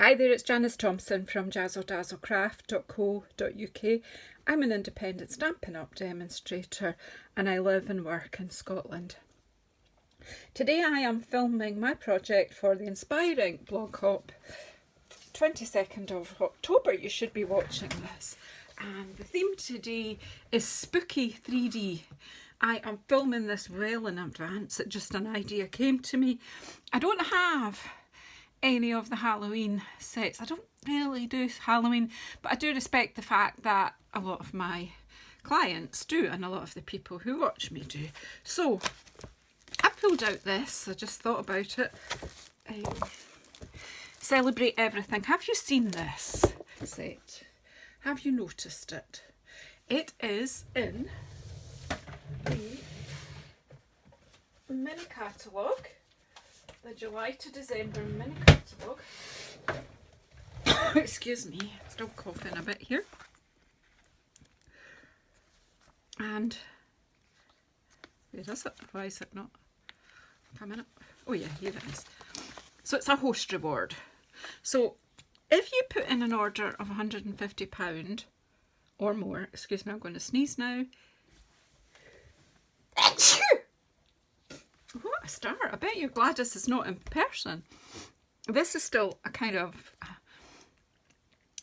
Hi there, it's Janice Thompson from JazzleDazzleCraft.co.uk. I'm an independent Stampin' Up! Demonstrator and I live and work in Scotland. Today I am filming my project for the InspireInk Bloghop. 22nd of October you should be watching this. And the theme today is Spooky 3D. I am filming this well in advance. It just an idea came to me. I don't have any of the Halloween sets. I don't really do Halloween, but I do respect the fact that a lot of my clients do and a lot of the people who watch me do. So I pulled out this, I just thought about it. Celebrate Everything. Have you seen this set? Have you noticed it? It is in the mini catalogue. The July to December mini catalogue. Excuse me, still coughing a bit here. And where is it? Why is it not coming up? Oh yeah, here it is. So it's a host reward. So if you put in an order of £150 or more, excuse me, I'm going to sneeze now. What a start. I bet you're glad this is not in person. This is still a kind of,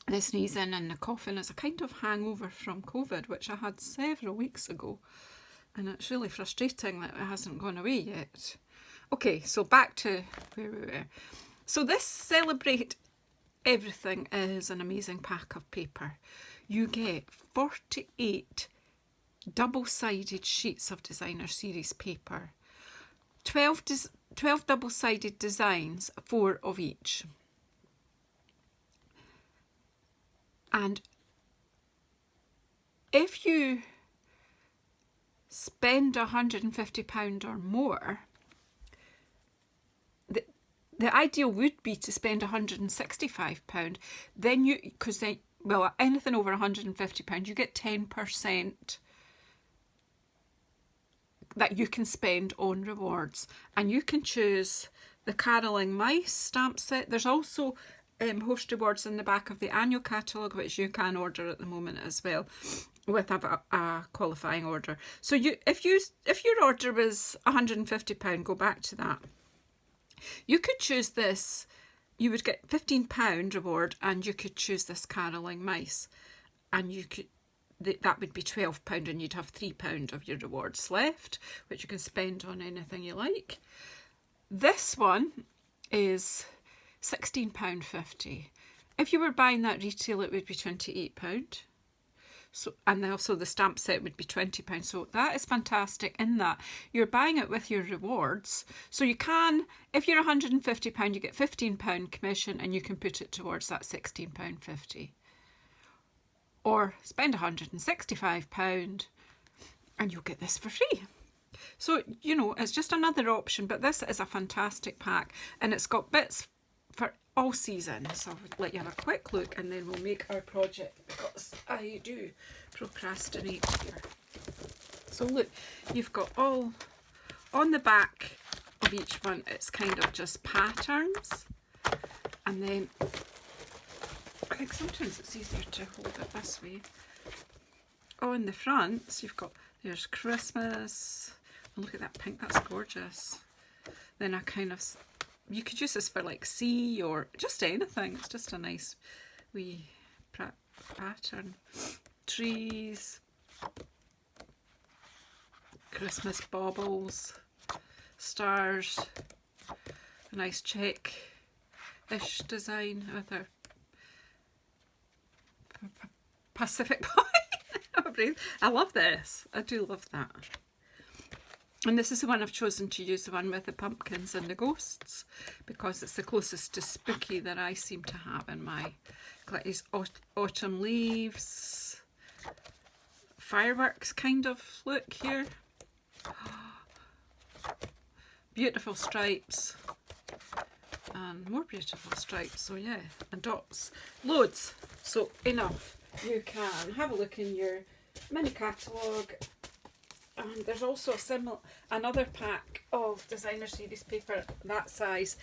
the sneezing and the coughing is a kind of hangover from COVID, which I had several weeks ago. And it's really frustrating that it hasn't gone away yet. Okay, so back to where we were. So this Celebrate Everything is an amazing pack of paper. You get 48 double-sided sheets of designer series paper. 12 double-sided designs, 4 of each. And if you spend £150 or more, the ideal would be to spend £165. Then you, because then, well, anything over £150, you get 10% that you can spend on rewards, and you can choose the Caroling Mice stamp set. There's also host rewards in the back of the annual catalogue, which you can order at the moment as well with a qualifying order. So if your order was £150, go back to that. You could choose this. You would get £15 reward, and you could choose this Caroling Mice, and you could. That would be £12 and you'd have £3 of your rewards left, which you can spend on anything you like. This one is £16.50. If you were buying that retail, it would be £28. So, and also the stamp set would be £20. So that is fantastic in that you're buying it with your rewards. So you can, if you're £150, you get £15 commission and you can put it towards that £16.50. Or spend £165 and you'll get this for free. So, you know, it's just another option, but this is a fantastic pack and it's got bits for all seasons. So I'll let you have a quick look and then we'll make our project, because I do procrastinate here. So look, you've got all on the back of each one, it's kind of just patterns, and then I think sometimes it's easier to hold it this way. On the fronts, you've got, there's Christmas. Oh, look at that pink, that's gorgeous. Then I kind of, you could use this for like sea or just anything. It's just a nice wee pattern. Trees, Christmas baubles, stars, a nice check-ish design with our Pacific Point. I love this. I do love that. And this is the one I've chosen to use, the one with the pumpkins and the ghosts, because it's the closest to spooky that I seem to have in my these autumn leaves, fireworks kind of look here. Beautiful stripes. And more beautiful stripes, so yeah, and dots, loads. So enough. You can have a look in your mini catalogue, and there's also another pack of designer series paper that size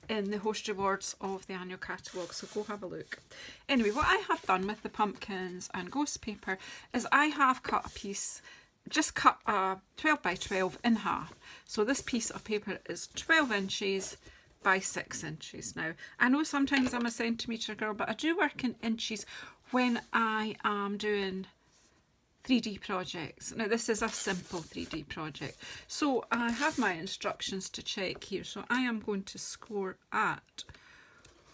in the host rewards of the annual catalogue, so go have a look. Anyway, what I have done with the pumpkins and ghost paper is I have cut a piece, just cut a 12 by 12 in half. So this piece of paper is 12 inches by 6 inches. Now, I know sometimes I'm a centimetre girl, but I do work in inches when I am doing 3D projects. Now this is a simple 3D project. So I have my instructions to check here. So I am going to score at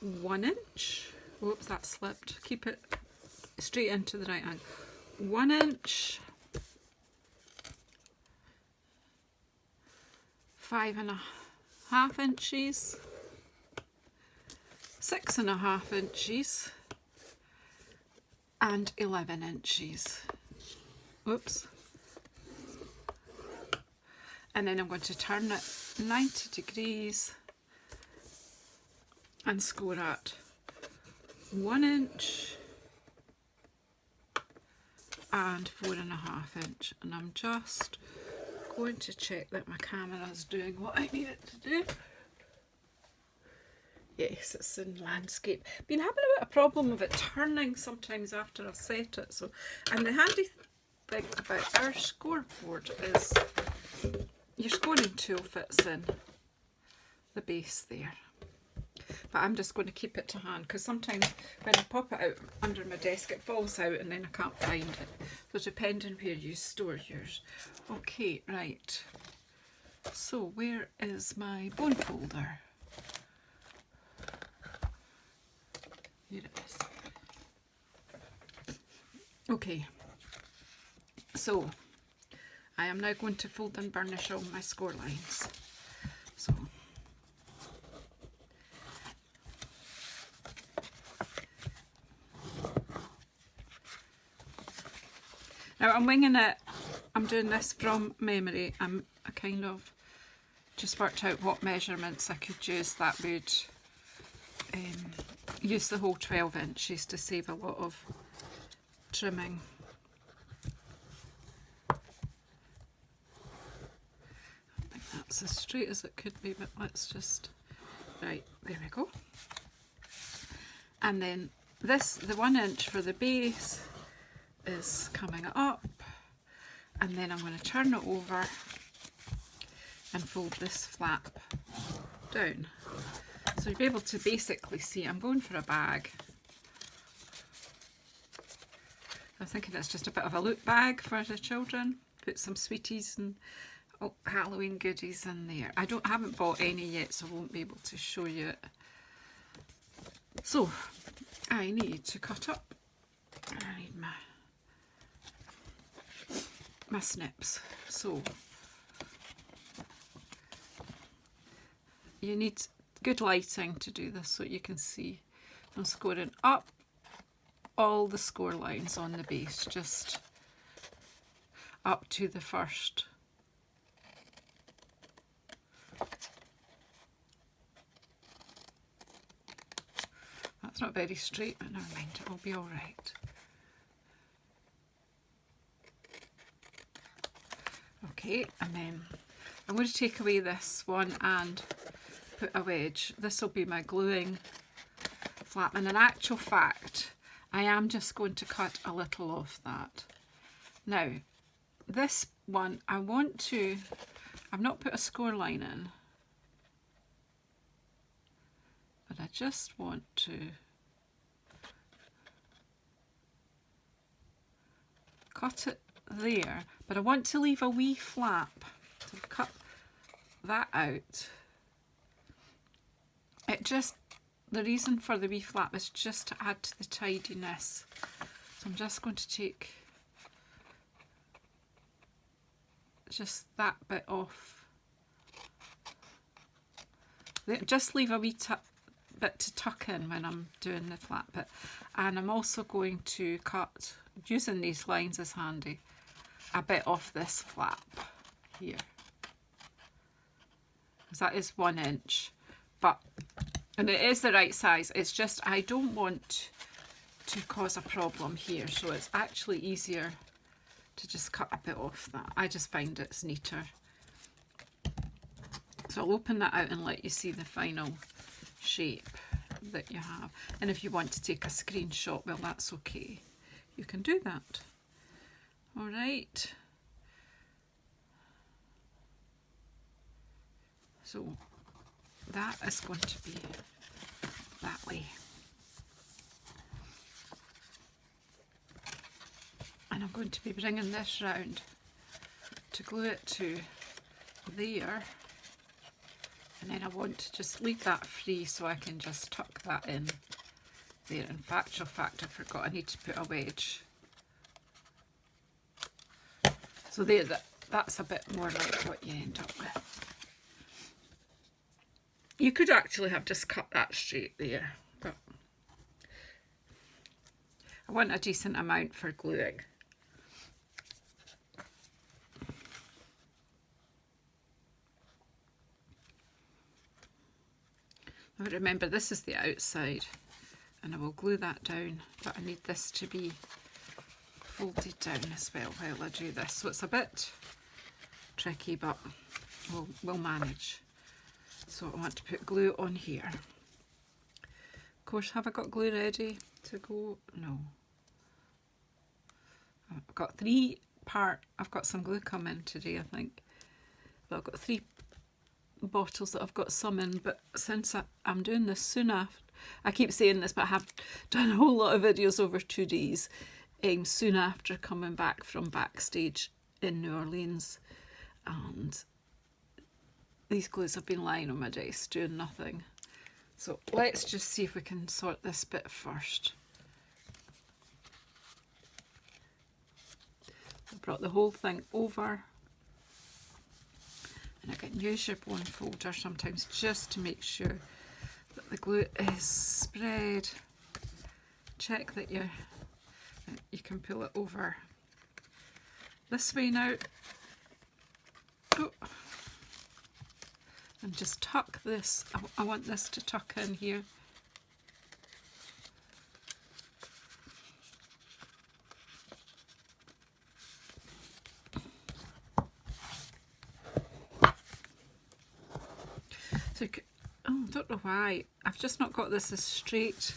1 inch. Whoops, that slipped. Keep it straight into the right angle. 1 inch, 5.5 inches, 6.5 inches, and 11 inches. Oops. And then I'm going to turn it 90 degrees and score at 1 inch and 4.5 inch. And I'm just going to check that my camera is doing what I need it to do. Yes, it's in landscape. Been having a bit of a problem with it turning sometimes after I've set it. So, and the handy thing about our scoreboard is your scoring tool fits in the base there. But I'm just going to keep it to hand because sometimes when I pop it out under my desk it falls out and then I can't find it. So depending where you store yours. Okay, right. So where is my bone folder? Here it is. Okay. So, I am now going to fold and burnish all my score lines. So, now I'm winging it. I'm doing this from memory. I kind of just worked out what measurements I could use that would use the whole 12 inches to save a lot of trimming. That's as straight as it could be, but let's just, right, there we go. And then this, the 1 inch for the base is coming up, and then I'm going to turn it over and fold this flap down. So you'll be able to basically see, I'm going for a bag. I'm thinking it's just a bit of a look bag for the children. Put some sweeties and Halloween goodies in there. I haven't bought any yet, so I won't be able to show you it. So I need to cut up. I need my snips. So you need good lighting to do this so you can see. I'm scoring up all the score lines on the base, just up to the first. That's not very straight, but never mind, it will be all right. Okay, and then I'm going to take away this one and put a wedge. This will be my gluing flap, and in actual fact I am just going to cut a little off that. Now this one I've not put a score line in, but I just want to cut it there, but I want to leave a wee flap. So cut that out. The reason for the wee flap is just to add to the tidiness. So I'm just going to take just that bit off. Just leave a wee bit to tuck in when I'm doing the flap bit. And I'm also going to cut, using these lines as handy, a bit off this flap here. Because that is 1 inch. And it is the right size, it's just I don't want to cause a problem here, so it's actually easier to just cut a bit off that. I just find it's neater. So I'll open that out and let you see the final shape that you have. And if you want to take a screenshot, well, that's okay. You can do that. All right. So that is going to be that way. And I'm going to be bringing this round to glue it to there. And then I want to just leave that free so I can just tuck that in there. In fact, I forgot I need to put a wedge. So there, that's a bit more like what you end up with. You could actually have just cut that straight there, but I want a decent amount for gluing. Now remember, this is the outside, and I will glue that down, but I need this to be folded down as well while I do this. So it's a bit tricky, but we'll manage. So I want to put glue on here. Of course, have I got glue ready to go? No. I've got I've got some glue coming today, I think. But I've got 3 bottles that I've got some in, but since I'm doing this soon after, I keep saying this, but I have done a whole lot of videos over 2 days, soon after coming back from backstage in New Orleans, and these glues have been lying on my desk doing nothing. So let's just see if we can sort this bit first. I brought the whole thing over. And I can use your bone folder sometimes just to make sure that the glue is spread. Check that you can pull it over this way now. Oh. And just tuck this. I want this to tuck in here. So, oh, I don't know why. I've just not got this as straight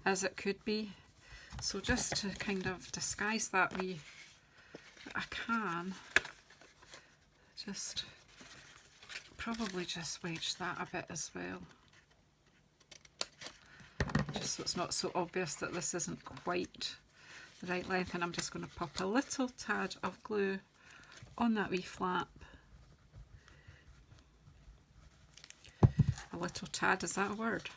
as it could be. So just to kind of disguise that I can just probably just wedge that a bit as well. Just so it's not so obvious that this isn't quite the right length, and I'm just going to pop a little tad of glue on that wee flap. A little tad, is that a word?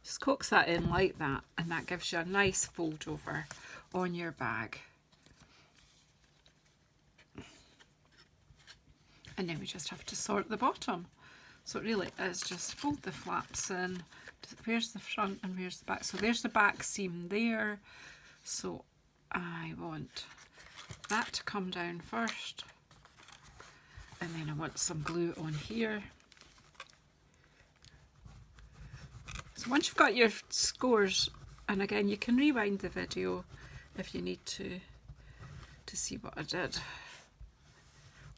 Just coax that in like that, and that gives you a nice fold over on your bag. And then we just have to sort the bottom. So it really is just fold the flaps in. Where's the front and where's the back? So there's the back seam there. So I want that to come down first, and then I want some glue on here. So once you've got your scores, and again you can rewind the video if you need to see what I did,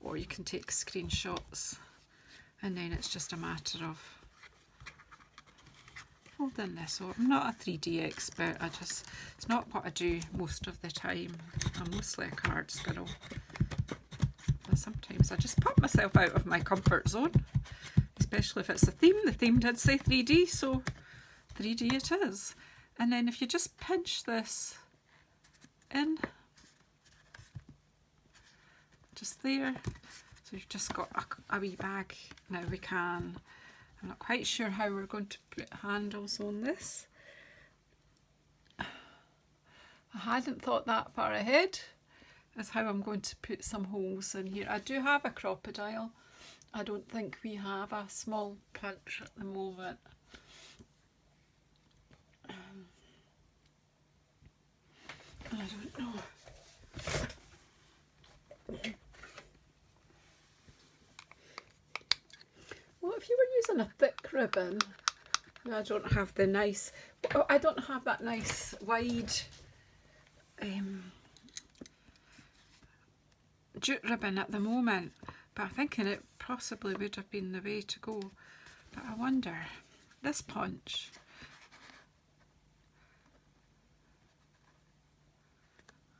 or you can take screenshots, and then it's just a matter of folding this over. I'm not a 3D expert, it's not what I do most of the time. I'm mostly a card squirrel. But sometimes I just pop myself out of my comfort zone, especially if it's a theme. The theme did say 3D, so 3D it is. And then if you just pinch this in, just there, so you've just got a wee bag. Now I'm not quite sure how we're going to put handles on this. I hadn't thought that far ahead as how I'm going to put some holes in here. I do have a crocodile. I don't think we have a small punch at the moment. I don't know. Well, if you were using a thick ribbon, I don't have the nice, I don't have that nice wide jute ribbon at the moment, but I'm thinking it possibly would have been the way to go. But I wonder, this punch,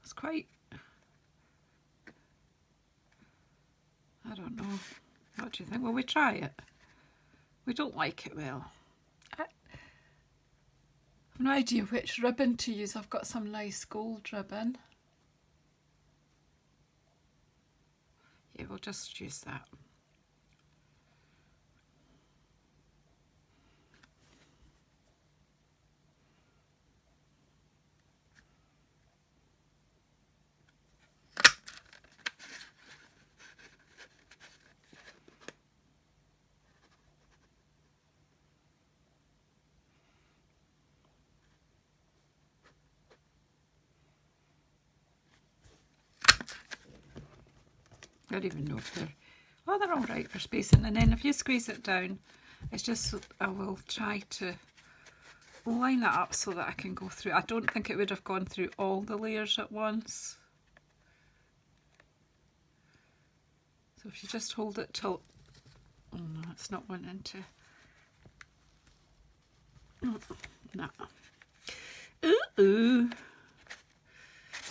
it's quite, I don't know, what do you think? Will we try it? We don't like it well. I have no idea which ribbon to use. I've got some nice gold ribbon. Yeah, we'll just use that. I don't even know if they're, well, they're all right for spacing. And then if you squeeze it down, it's just, I will try to line it up so that I can go through. I don't think it would have gone through all the layers at once. So if you just hold it till, oh no, it's not wanting to. No. Ooh.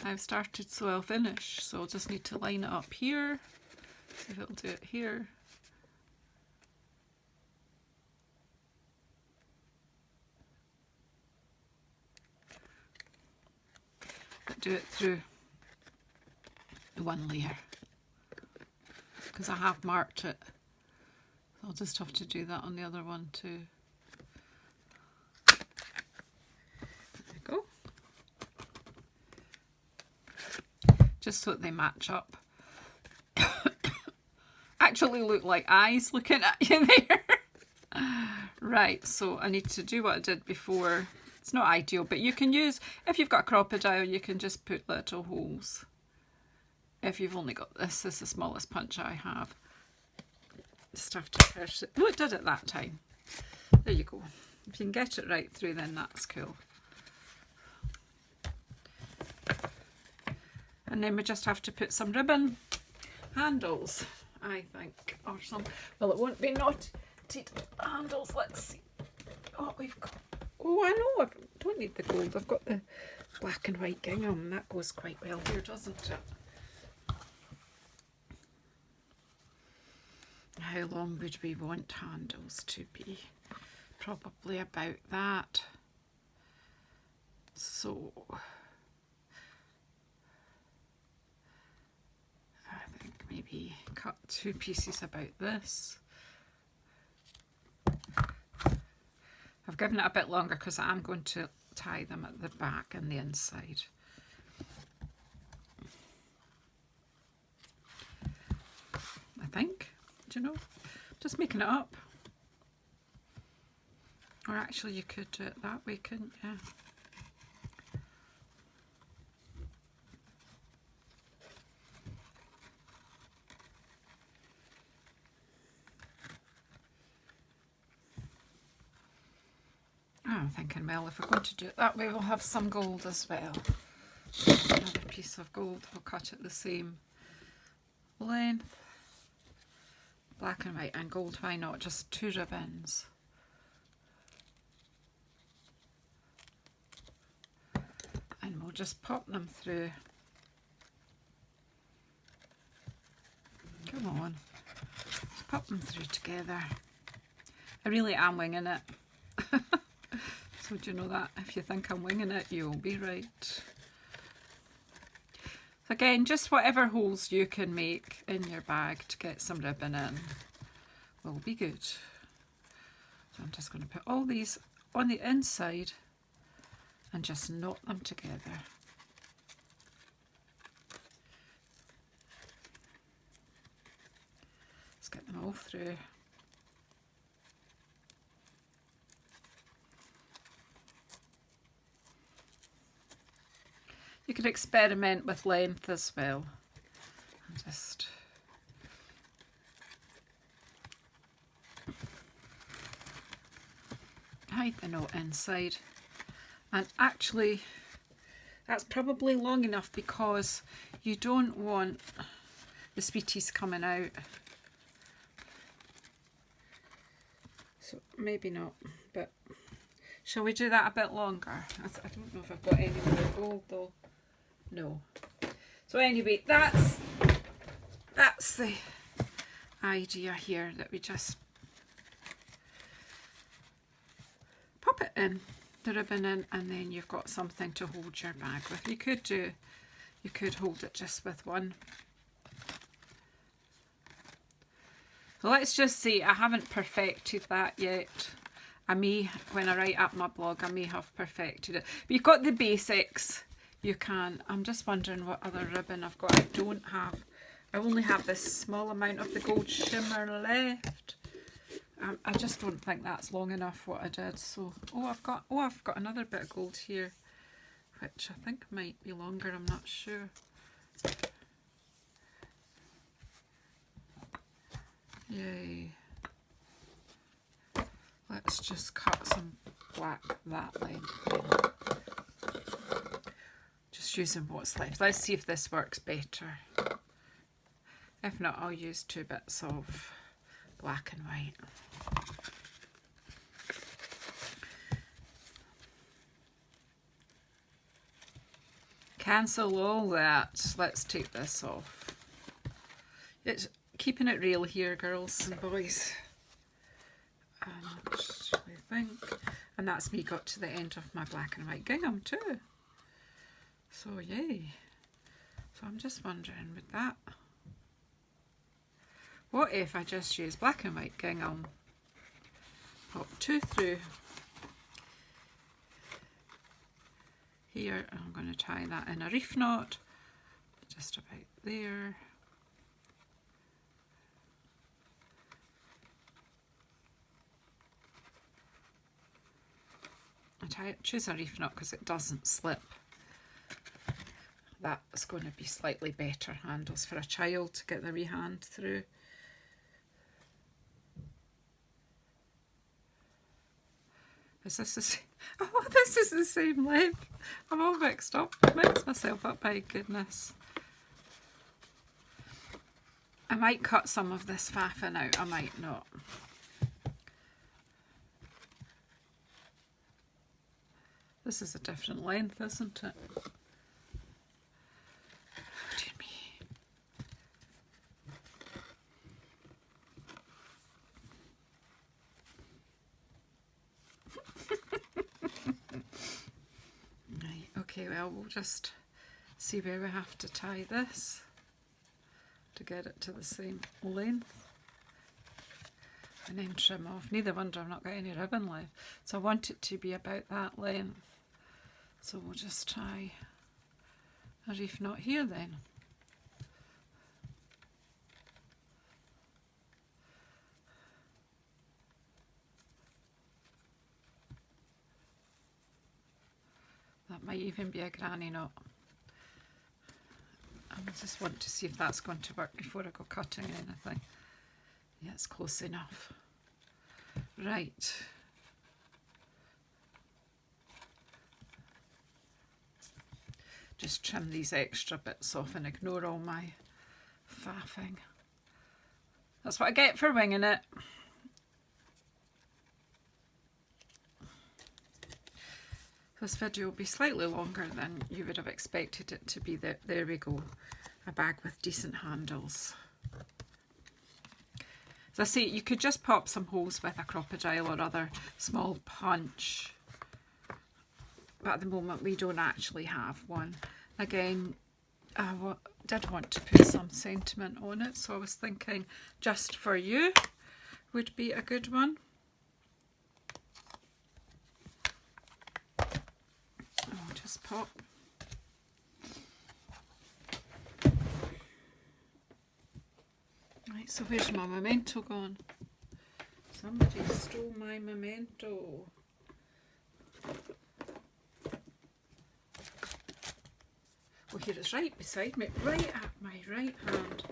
I've started, so I'll finish. So I'll just need to line it up here. See if it'll do it here. But do it through one layer, because I have marked it. So I'll just have to do that on the other one too. There we go. Just so that they match up. Actually look like eyes looking at you there. Right, so I need to do what I did before. It's not ideal, but you can use, if you've got a crocodile, you can just put little holes. If you've only got this is the smallest punch I have. Just have to push it. Oh, it did it that time. There you go. If you can get it right through, then that's cool. And then we just have to put some ribbon handles, I think, or some, well, it won't be knotted handles. Let's see what we've got. Oh, I know, I don't need the gold. I've got the black and white gingham. That goes quite well here, doesn't it? How long would we want handles to be? Probably about that. So I think maybe cut 2 pieces about this. I've given it a bit longer because I'm going to tie them at the back and the inside. I think, do you know, just making it up. Or actually you could do it that way, couldn't you? I'm thinking, well, if we're going to do it that way, we'll have some gold as well. Another piece of gold, we'll cut it the same length. Black and white and gold, why not? Just 2 ribbons. And we'll just pop them through. Come on. Just pop them through together. I really am winging it. So do you know that? If you think I'm winging it, you'll be right. So again, just whatever holes you can make in your bag to get some ribbon in will be good. So I'm just going to put all these on the inside and just knot them together. Let's get them all through. You could experiment with length as well. And just hide the knot inside. And actually, that's probably long enough because you don't want the sweeties coming out. So maybe not, but shall we do that a bit longer? I don't know if I've got any more gold though. No. So anyway, that's the idea here, that we just pop it in, the ribbon in, and then you've got something to hold your bag with. You could hold it just with one. So let's just say I haven't perfected that yet. I may, when I write up my blog, I may have perfected it. But you've got the basics. You can. I'm just wondering what other ribbon I've got. I only have this small amount of the gold shimmer left. I just don't think that's long enough what I did. So, I've got another bit of gold here, which I think might be longer. I'm not sure. Yay. Let's just cut some black that length. Just using what's left. Let's see if this works better. If not, I'll use 2 bits of black and white. Cancel all that. Let's take this off. It's keeping it real here, girls and boys. And that's me got to the end of my black and white gingham too. So yay. So I'm just wondering, with that, what if I just use black and white gingham, pop 2 through here, and I'm going to tie that in a reef knot just about there. Choose a reef knot because it doesn't slip. That's going to be slightly better handles for a child to get their wee hand through. Is this the same? Oh, this is the same length. I'm all mixed up. Mixed myself up, my goodness. I might cut some of this faffing out, I might not. This is a different length, isn't it? Oh, dear me. Right, okay, well, we'll just see where we have to tie this to get it to the same length. And then trim off. Neither wonder I've not got any ribbon left. So I want it to be about that length. So we'll just tie a reef knot here then. That might even be a granny knot. I just want to see if that's going to work before I go cutting anything. Yeah, it's close enough. Right. Just trim these extra bits off and ignore all my faffing. That's what I get for winging it. This video will be slightly longer than you would have expected it to be. There we go. A bag with decent handles. As I say, you could just pop some holes with a crocodile or other small punch. But at the moment we don't actually have one. Again, I did want to put some sentiment on it, so I was thinking Just For You would be a good one. I'll just pop. Right, so where's my memento gone? Somebody stole my memento. Oh, here it's right beside me, right at my right hand.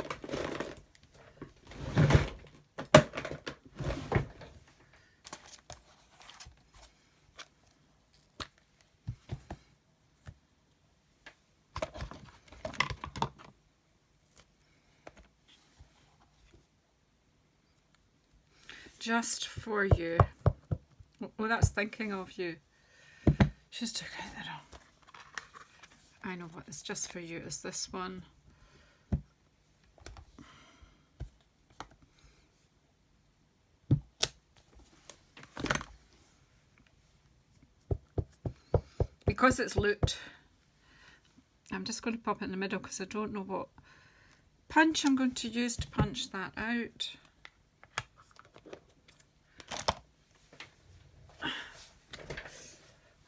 just for you. Oh, that's thinking of you. She's took out the wrong. I know what is just for you is this one. Because it's looped, I'm just going to pop it in the middle because I don't know what punch I'm going to use to punch that out.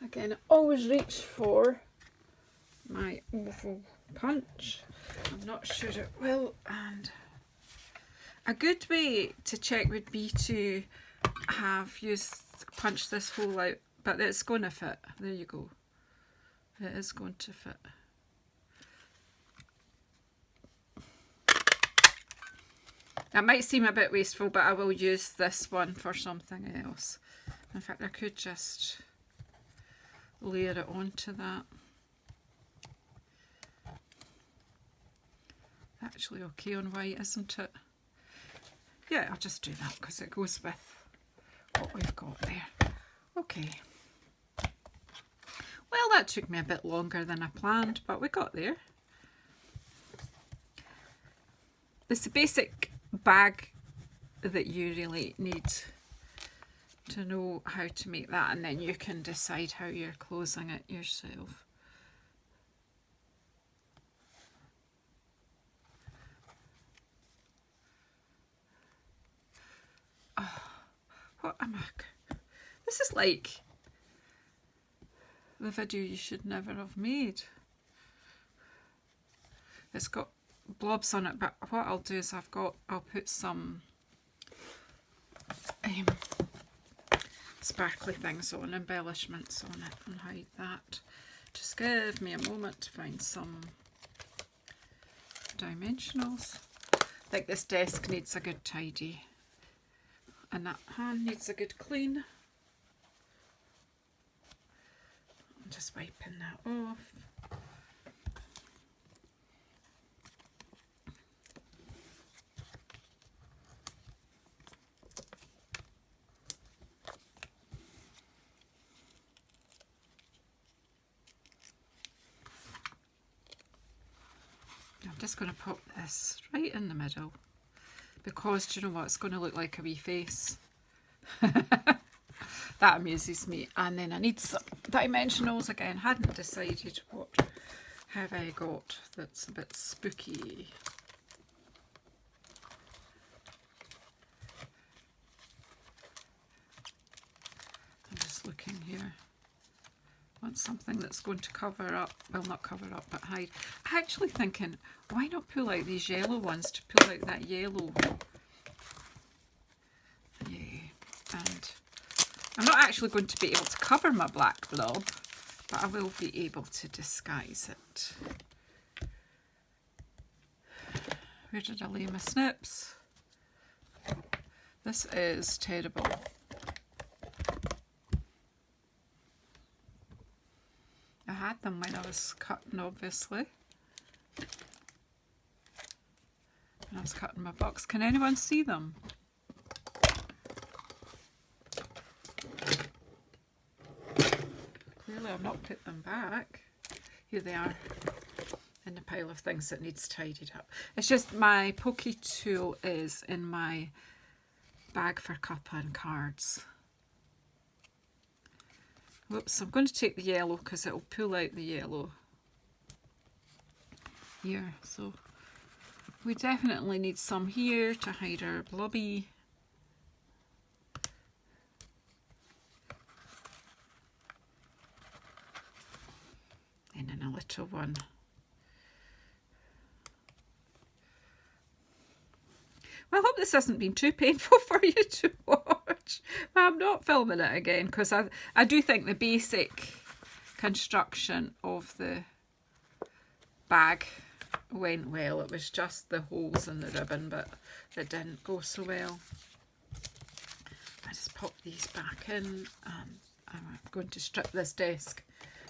Again, I always reach for my oval punch. I'm not sure it will, and a good way to check would be to have punched this hole out, but it's going to fit. There you go. It is going to fit. It might seem a bit wasteful, but I will use this one for something else. In fact, I could just layer it onto that. Actually okay on white, isn't it? Yeah, I'll just do that because it goes with what we've got there. Okay. Well, that took me a bit longer than I planned, but we got there. It's the basic bag that you really need to know how to make that, and then you can decide how you're closing it yourself. Oh, what am I? This is like the video you should never have made. It's got blobs on it, but what I'll do is I'll put some sparkly things on, embellishments on it, and hide that. Just give me a moment to find some dimensionals. I think this desk needs a good tidy, and that hand needs a good clean. I'm just wiping that off. I'm just going to pop this right in the middle because, do you know what, it's going to look like a wee face. That amuses me. And then I need some dimensionals again. Hadn't decided what have I got that's a bit spooky. I'm just looking here. Want something that's going to cover up, well, not cover up, but hide. Actually thinking, why not pull out these yellow ones to pull out that yellow? Yeah, and I'm not actually going to be able to cover my black blob, but I will be able to disguise it. Where did I lay my snips? This is terrible. I had them when I was cutting, obviously. When I was cutting my box. Can anyone see them? Clearly I've not put them back. Here they are in the pile of things that needs tidied up. It's just my pokey tool is in my bag for cuppa and cards. Whoops, I'm going to take the yellow because it'll pull out the yellow here. So we definitely need some here to hide our blobby. And then a little one. Well, I hope this hasn't been too painful for you to watch. I'm not filming it again because I do think the basic construction of the bag went well. It was just the holes in the ribbon, but it didn't go so well. I just pop these back in, and I'm going to strip this desk.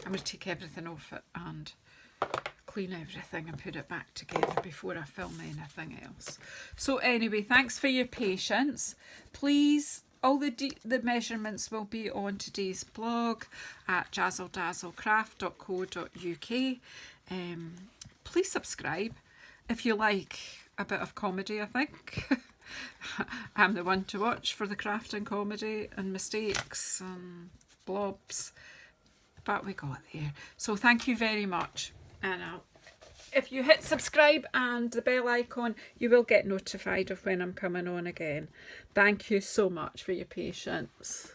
I'm going to take everything off it and clean everything and put it back together before I film anything else. So anyway, thanks for your patience. Please, all the measurements will be on today's blog at JazzleDazzleCraft.co.uk. Please subscribe if you like a bit of comedy, I think. I'm the one to watch for the crafting comedy and mistakes and blobs, but we got there. So thank you very much, and if you hit subscribe and the bell icon, you will get notified of when I'm coming on again. Thank you so much for your patience.